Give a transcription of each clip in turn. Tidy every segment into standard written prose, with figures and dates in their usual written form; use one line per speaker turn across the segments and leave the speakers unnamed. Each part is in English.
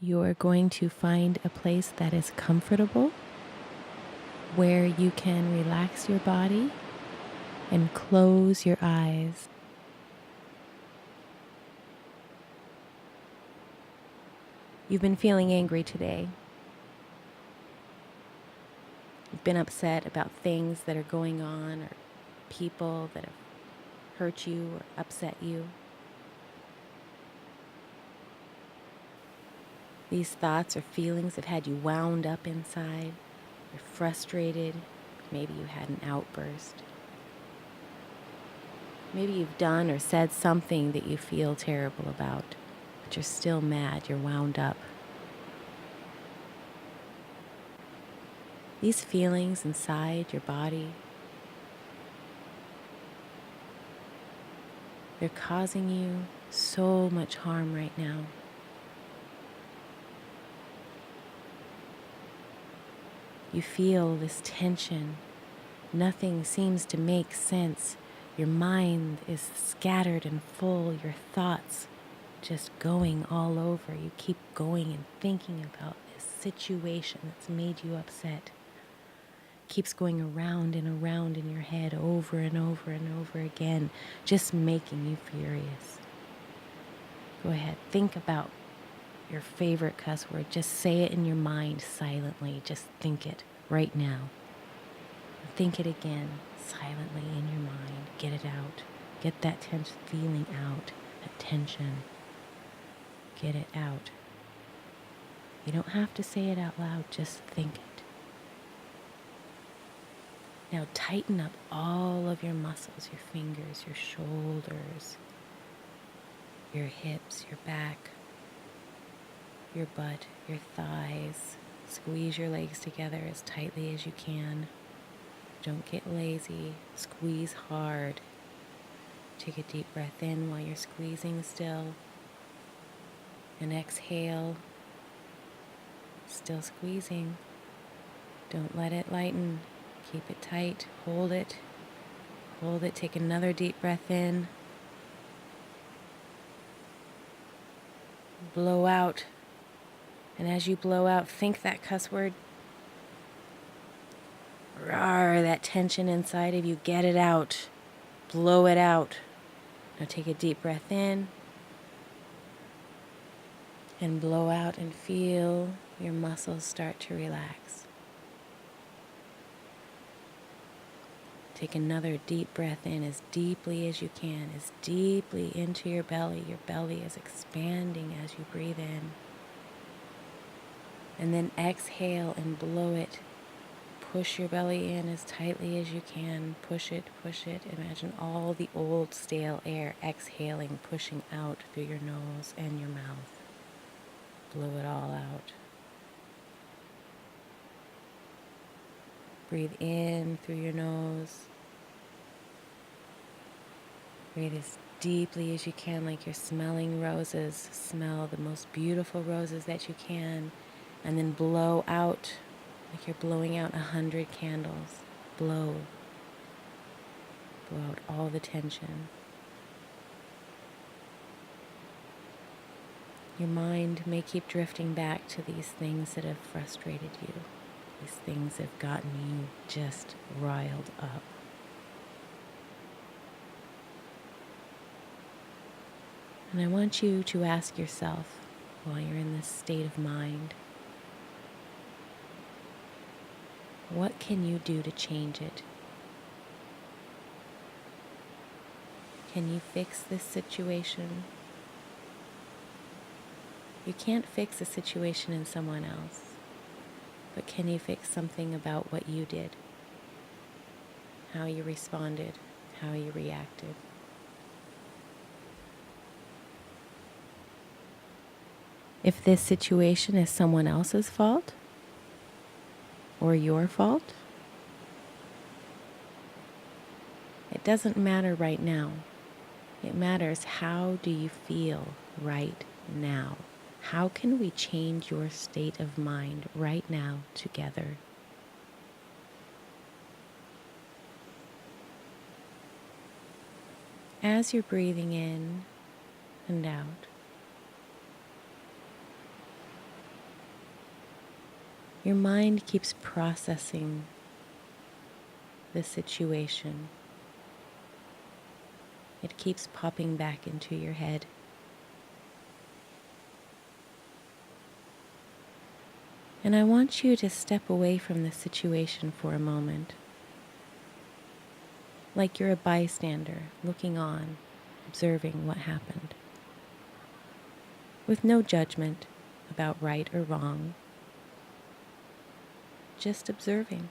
You're going to find a place that is comfortable, where you can relax your body and close your eyes. You've been feeling angry today. You've been upset about things that are going on or people that have hurt you or upset you. These thoughts or feelings have had you wound up inside. You're frustrated. Maybe you had an outburst. Maybe you've done or said something that you feel terrible about, but you're still mad. You're wound up. These feelings inside your body, they're causing you so much harm right now. You feel this tension. Nothing seems to make sense. Your mind is scattered and full. Your thoughts just going all over. You keep going and thinking about this situation that's made you upset. Keeps going around and around in your head over and over and over again, just making you furious. Go ahead, think about your favorite cuss word. Just say it in your mind silently. Just think it right now. Think it again silently in your mind. Get it out. Get that tense feeling out. That tension. Get it out. You don't have to say it out loud. Just think it. Now tighten up all of your muscles, your fingers, your shoulders, your hips, your back, your butt, your thighs. Squeeze your legs together as tightly as you can. Don't get lazy. Squeeze hard. Take a deep breath in while you're squeezing still. And exhale. Still squeezing. Don't let it lighten. Keep it tight. Hold it. Hold it. Take another deep breath in. Blow out. And as you blow out, think that cuss word. Rawr, that tension inside of you, get it out. Blow it out. Now take a deep breath in. And blow out and feel your muscles start to relax. Take another deep breath in as deeply as you can, as deeply into your belly. Your belly is expanding as you breathe in. And then exhale and blow it. Push your belly in as tightly as you can. Push it, push it. Imagine all the old stale air exhaling, pushing out through your nose and your mouth. Blow it all out. Breathe in through your nose. Breathe as deeply as you can, like you're smelling roses. Smell the most beautiful roses that you can. And then blow out like you're blowing out 100 candles. Blow. Blow out all the tension. Your mind may keep drifting back to these things that have frustrated you. These things that have gotten you just riled up. And I want you to ask yourself, while you're in this state of mind, what can you do to change it? Can you fix this situation? You can't fix a situation in someone else, but can you fix something about what you did? How you responded, how you reacted? If this situation is someone else's fault or your fault, it doesn't matter right now. It matters, how do you feel right now? How can we change your state of mind right now together? As you're breathing in and out, Your mind keeps processing the situation. It keeps popping back into your head. And I want you to step away from the situation for a moment, like you're a bystander looking on, observing what happened, with no judgment about right or wrong, just observing.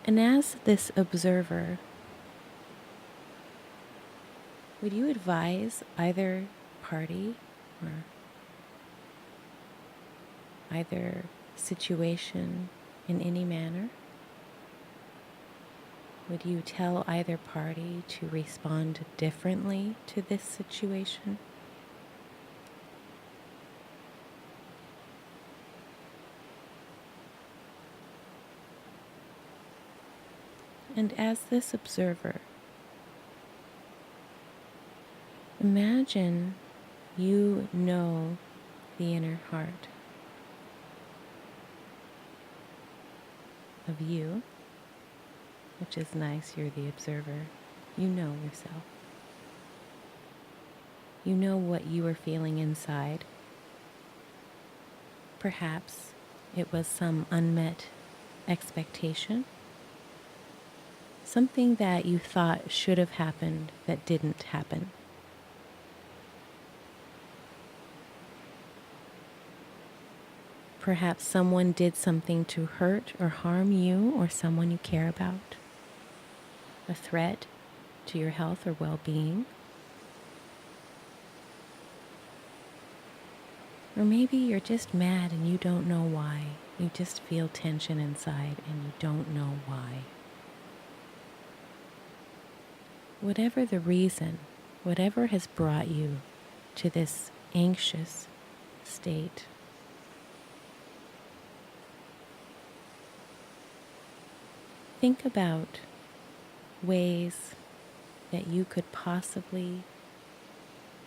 And as this observer, would you advise either party or either situation in any manner? Would you tell either party to respond differently to this situation? And as this observer, imagine you know the inner heart of you, which is nice, you're the observer. You know yourself. You know what you are feeling inside. Perhaps it was some unmet expectation, something that you thought should have happened that didn't happen. Perhaps someone did something to hurt or harm you or someone you care about. A threat to your health or well-being. Or maybe you're just mad and you don't know why. You just feel tension inside and you don't know why. Whatever the reason, whatever has brought you to this anxious state, think about ways that you could possibly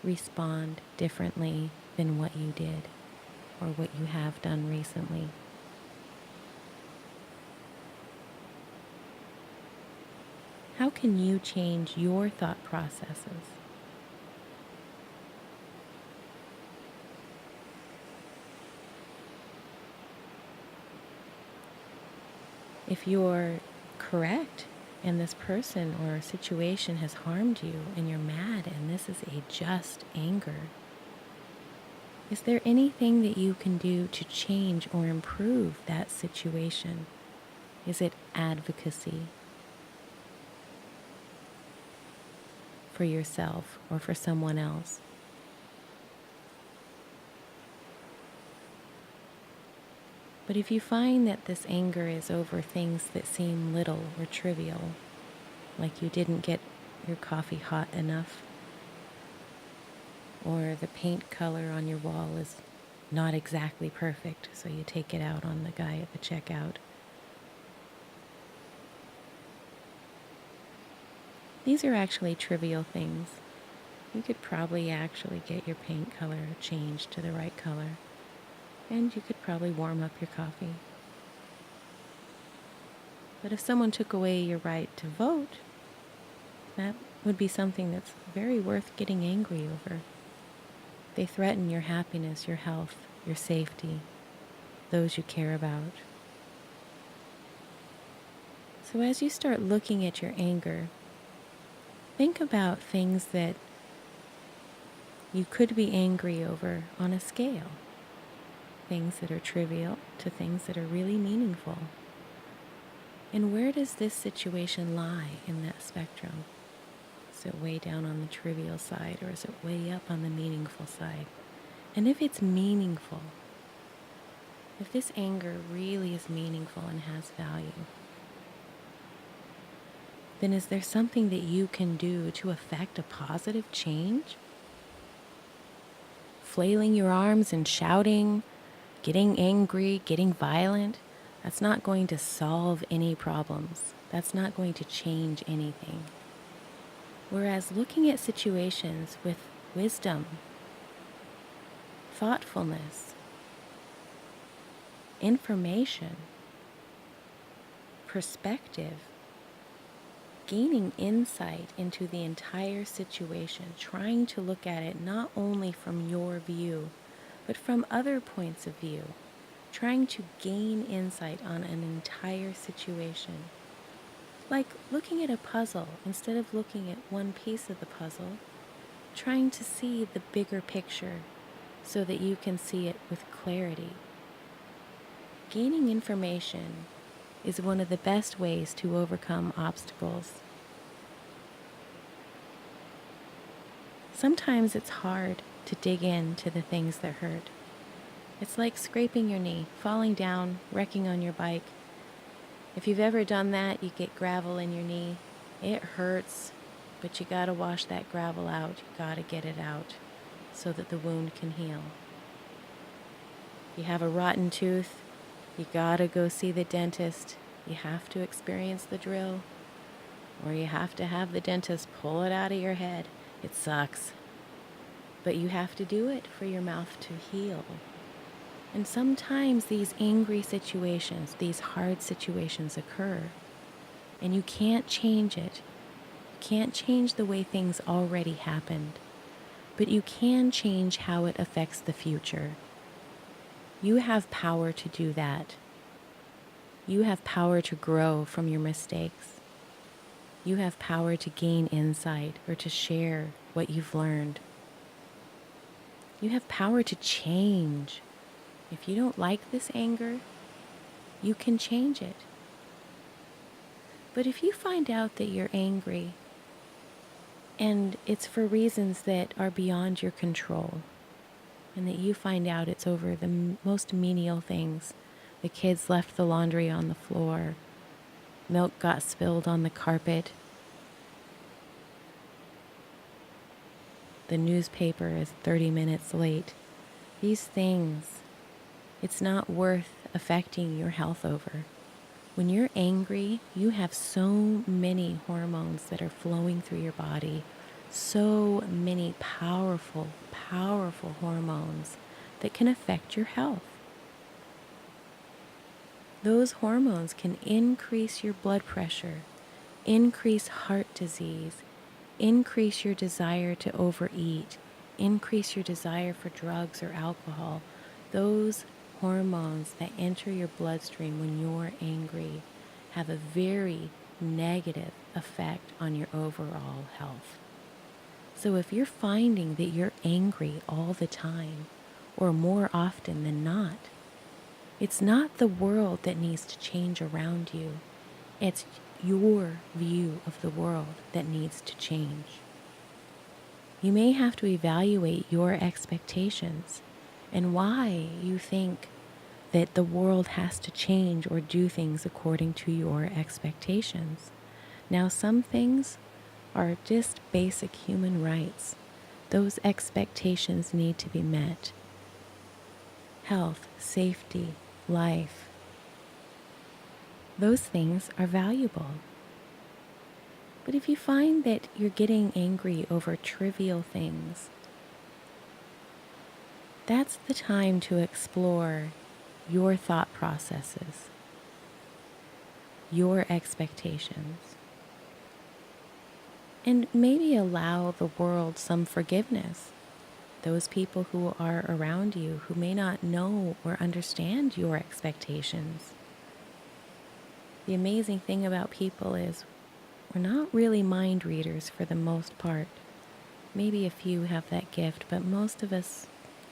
respond differently than what you did or what you have done recently. How can you change your thought processes? If you're correct and this person or situation has harmed you and you're mad and this is a just anger, is there anything that you can do to change or improve that situation? Is it advocacy for yourself or for someone else? But if you find that this anger is over things that seem little or trivial, like you didn't get your coffee hot enough, or the paint color on your wall is not exactly perfect, so you take it out on the guy at the checkout. These are actually trivial things. You could probably actually get your paint color changed to the right color. And you could probably warm up your coffee. But if someone took away your right to vote, that would be something that's very worth getting angry over. They threaten your happiness, your health, your safety, those you care about. So as you start looking at your anger, think about things that you could be angry over on a scale. Things that are trivial to things that are really meaningful. And where does this situation lie in that spectrum? Is it way down on the trivial side or is it way up on the meaningful side? And if it's meaningful, if this anger really is meaningful and has value, then is there something that you can do to affect a positive change? Flailing your arms and shouting, getting angry, getting violent, that's not going to solve any problems. That's not going to change anything. Whereas looking at situations with wisdom, thoughtfulness, information, perspective, gaining insight into the entire situation, trying to look at it not only from your view, but from other points of view, trying to gain insight on an entire situation. Like looking at a puzzle, instead of looking at one piece of the puzzle, trying to see the bigger picture so that you can see it with clarity. Gaining information is one of the best ways to overcome obstacles. Sometimes it's hard to dig into the things that hurt. It's like scraping your knee, falling down, wrecking on your bike. If you've ever done that, you get gravel in your knee. It hurts, but you gotta wash that gravel out. You gotta get it out so that the wound can heal. You have a rotten tooth, you gotta go see the dentist. You have to experience the drill, or you have to have the dentist pull it out of your head. It sucks. But you have to do it for your mouth to heal. And sometimes these angry situations, these hard situations occur, and you can't change it. You can't change the way things already happened, but you can change how it affects the future. You have power to do that. You have power to grow from your mistakes. You have power to gain insight or to share what you've learned. You have power to change. If you don't like this anger, you can change it. But if you find out that you're angry and it's for reasons that are beyond your control, and that you find out it's over the most menial things, the kids left the laundry on the floor, milk got spilled on the carpet, the newspaper is 30 minutes late, these things, it's not worth affecting your health over. When you're angry, you have so many hormones that are flowing through your body, so many powerful, powerful hormones that can affect your health. Those hormones can increase your blood pressure, increase heart disease, increase your desire to overeat, increase your desire for drugs or alcohol. Those hormones that enter your bloodstream when you're angry have a very negative effect on your overall health. So if you're finding that you're angry all the time, or more often than not, it's not the world that needs to change around you. It's your view of the world that needs to change. You may have to evaluate your expectations and why you think that the world has to change or do things according to your expectations. Now, some things are just basic human rights. Those expectations need to be met. Health, safety, life. Those things are valuable. But if you find that you're getting angry over trivial things, that's the time to explore your thought processes, your expectations, and maybe allow the world some forgiveness. Those people who are around you who may not know or understand your expectations. The amazing thing about people is we're not really mind readers for the most part. Maybe a few have that gift, but most of us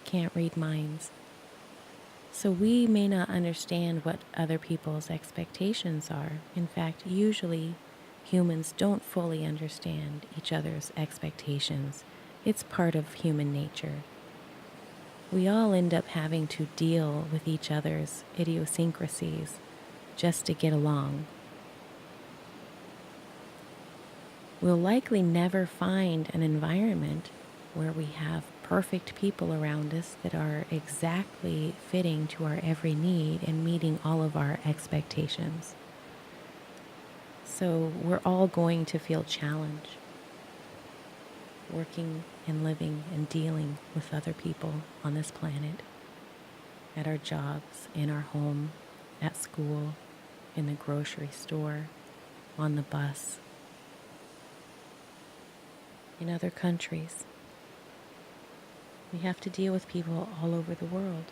can't read minds. So we may not understand what other people's expectations are. In fact, usually humans don't fully understand each other's expectations. It's part of human nature. We all end up having to deal with each other's idiosyncrasies just to get along. We'll likely never find an environment where we have perfect people around us that are exactly fitting to our every need and meeting all of our expectations. So we're all going to feel challenge. working and living and dealing with other people on this planet, at our jobs, in our home, at school, in the grocery store, on the bus, in other countries. We have to deal with people all over the world.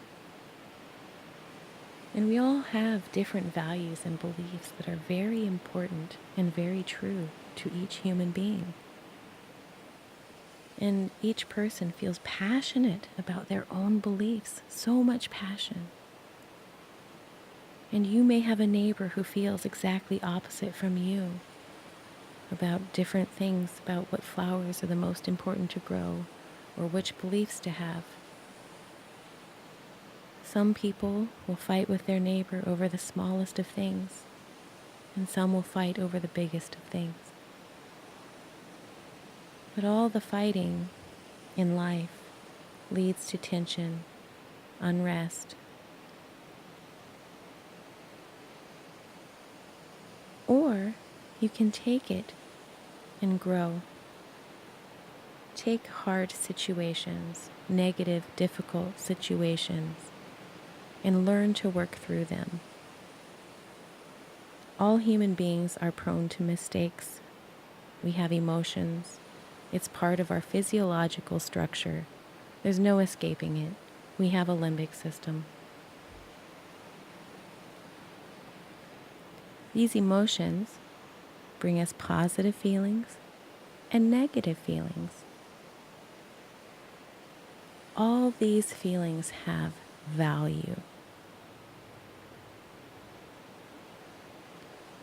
And we all have different values and beliefs that are very important and very true to each human being. And each person feels passionate about their own beliefs, so much passion. And you may have a neighbor who feels exactly opposite from you about different things, about what flowers are the most important to grow or which beliefs to have. Some people will fight with their neighbor over the smallest of things, and some will fight over the biggest of things. But all the fighting in life leads to tension, unrest. Or you can take it and grow. Take hard situations, negative, difficult situations, and learn to work through them. All human beings are prone to mistakes. We have emotions. It's part of our physiological structure. There's no escaping it. We have a limbic system. These emotions bring us positive feelings and negative feelings. All these feelings have value.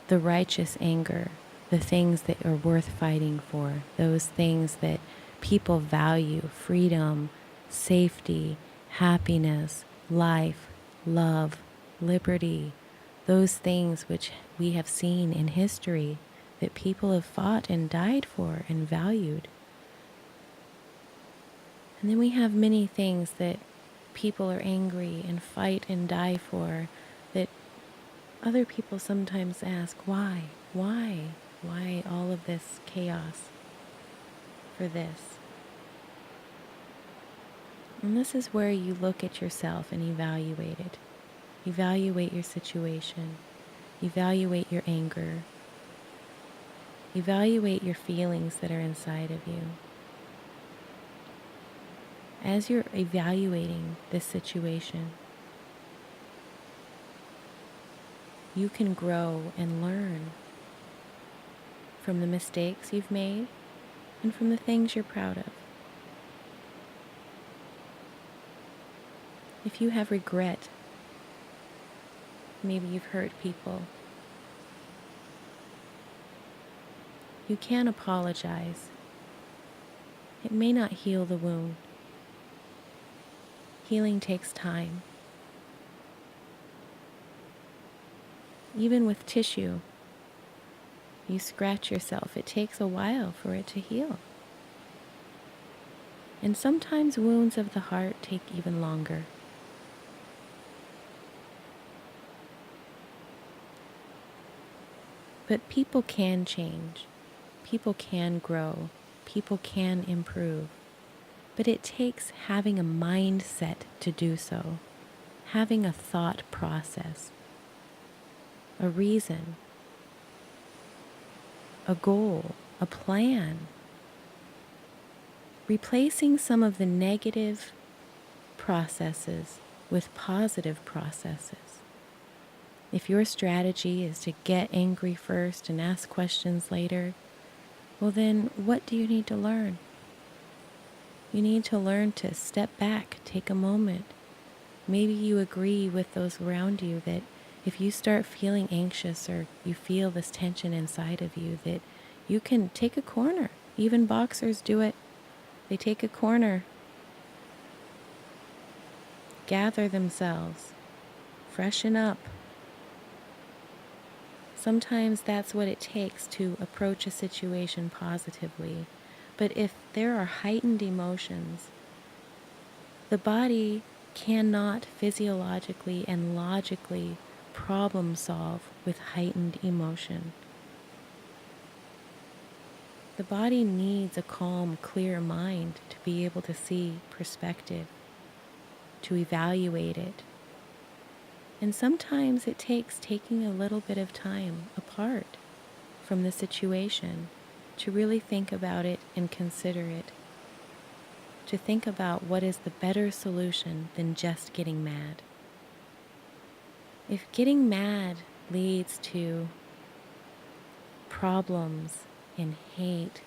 The righteous anger, the things that are worth fighting for, those things that people value, freedom, safety, happiness, life, love, liberty, those things which we have seen in history that people have fought and died for and valued. And then we have many things that people are angry and fight and die for that other people sometimes ask, why? Why all of this chaos for this? And this is where you look at yourself and evaluate it. Evaluate your situation. Evaluate your anger. Evaluate your feelings that are inside of you. As you're evaluating this situation, you can grow and learn from the mistakes you've made and from the things you're proud of. If you have regret, maybe you've hurt people, you can apologize. It may not heal the wound. Healing takes time. Even with tissue, you scratch yourself, it takes a while for it to heal. And sometimes wounds of the heart take even longer. But people can change. People can grow. People can improve. But it takes having a mindset to do so, having a thought process, a reason, a goal, a plan. Replacing some of the negative processes with positive processes. If your strategy is to get angry first and ask questions later, well then, what do you need to learn? You need to learn to step back, take a moment. Maybe you agree with those around you that if you start feeling anxious or you feel this tension inside of you, that you can take a corner. Even boxers do it. They take a corner, gather themselves, freshen up. Sometimes that's what it takes to approach a situation positively. But if there are heightened emotions, the body cannot physiologically and logically problem solve with heightened emotion. The body needs a calm, clear mind to be able to see perspective, to evaluate it. And sometimes it takes taking a little bit of time apart from the situation to really think about it and consider it, to think about what is the better solution than just getting mad. If getting mad leads to problems and hate,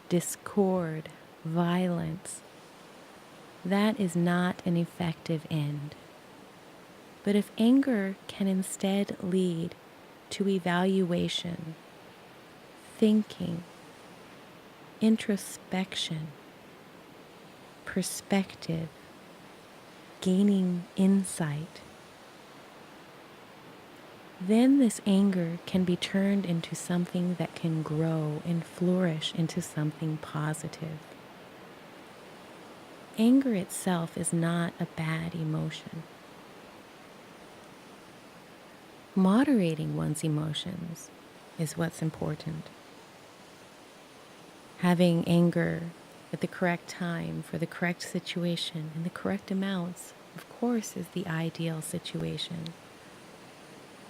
discord, violence, that is not an effective end. But if anger can instead lead to evaluation, thinking, introspection, perspective, gaining insight, then this anger can be turned into something that can grow and flourish into something positive. Anger itself is not a bad emotion. Moderating one's emotions is what's important. Having anger at the correct time for the correct situation and the correct amounts, of course, is the ideal situation.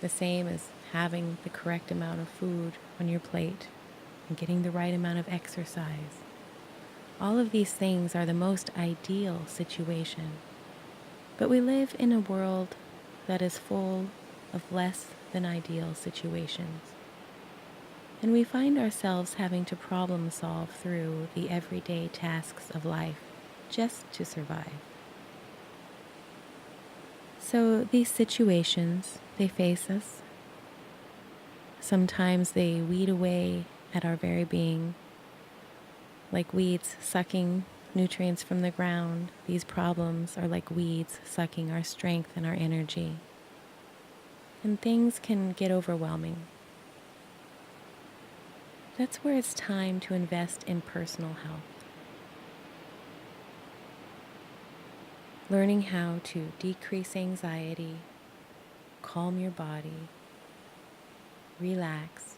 The same as having the correct amount of food on your plate and getting the right amount of exercise. All of these things are the most ideal situation. But we live in a world that is full of less than ideal situations. And we find ourselves having to problem solve through the everyday tasks of life just to survive. So these situations, they face us. Sometimes they weed away at our very being, like weeds sucking nutrients from the ground. These problems are like weeds sucking our strength and our energy. And things can get overwhelming. That's where it's time to invest in personal health. Learning how to decrease anxiety, calm your body, relax,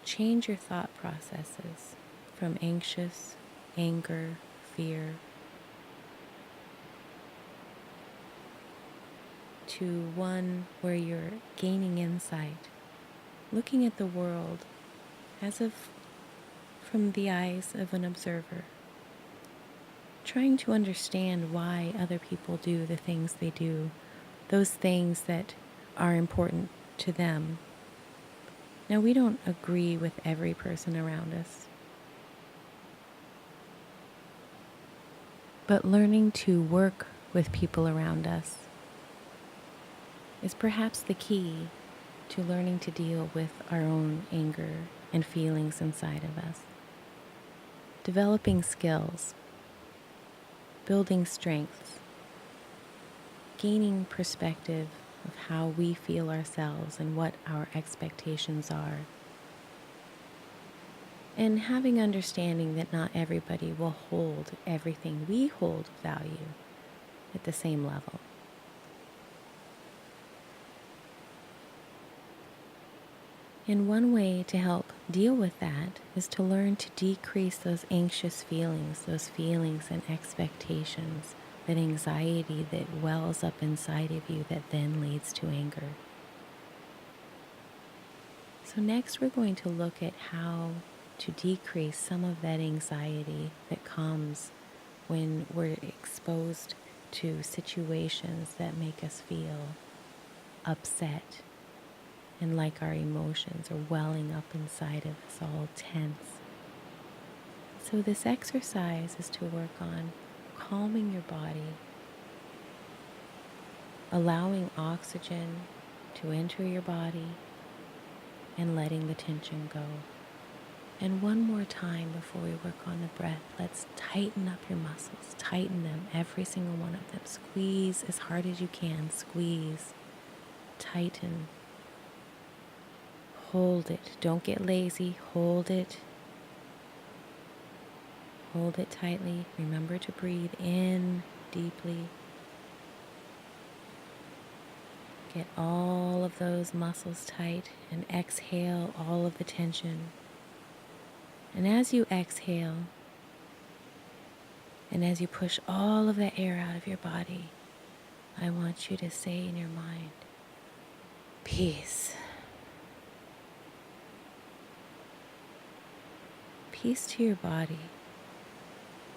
change your thought processes from anxious, anger, fear, to one where you're gaining insight, looking at the world as if from the eyes of an observer, trying to understand why other people do the things they do, those things that are important to them. Now, we don't agree with every person around us, but learning to work with people around us is perhaps the key to learning to deal with our own anger and feelings inside of us. Developing skills, building strengths, gaining perspective of how we feel ourselves and what our expectations are, and having understanding that not everybody will hold everything we hold value at the same level. And one way to help deal with that is to learn to decrease those anxious feelings, those feelings and expectations, that anxiety that wells up inside of you that then leads to anger. So next we're going to look at how to decrease some of that anxiety that comes when we're exposed to situations that make us feel upset and like our emotions are welling up inside of us, all tense. So this exercise is to work on calming your body, allowing oxygen to enter your body, and letting the tension go. And one more time before we work on the breath, let's tighten up your muscles. Tighten them, every single one of them. Squeeze as hard as you can. Squeeze. Tighten. Hold it. Don't get lazy. Hold it. Hold it tightly. Remember to breathe in deeply. Get all of those muscles tight and exhale all of the tension. And as you exhale, and as you push all of that air out of your body, I want you to say in your mind, peace. Peace to your body,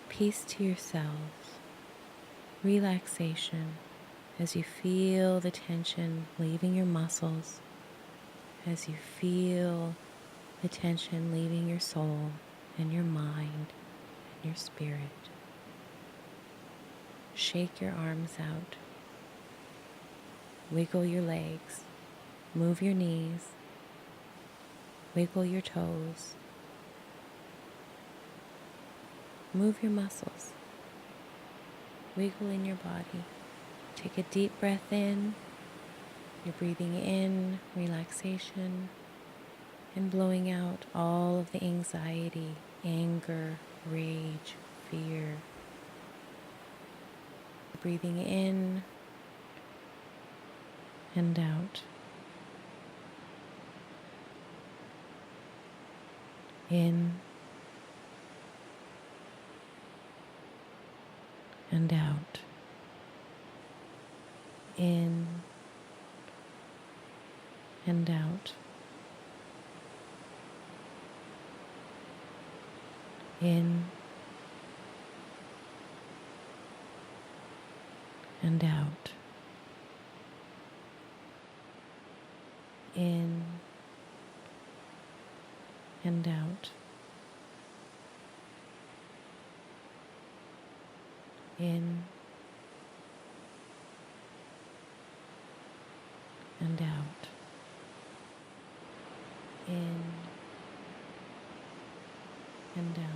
peace to yourselves, relaxation as you feel the tension leaving your muscles, as you feel the tension leaving your soul and your mind and your spirit. Shake your arms out, wiggle your legs, move your knees, wiggle your toes. Move your muscles. Wiggle in your body. Take a deep breath in. You're breathing in relaxation and blowing out all of the anxiety, anger, rage, fear. Breathing in and out. In and out, in and out, in and out, in and out, in and out, in and out.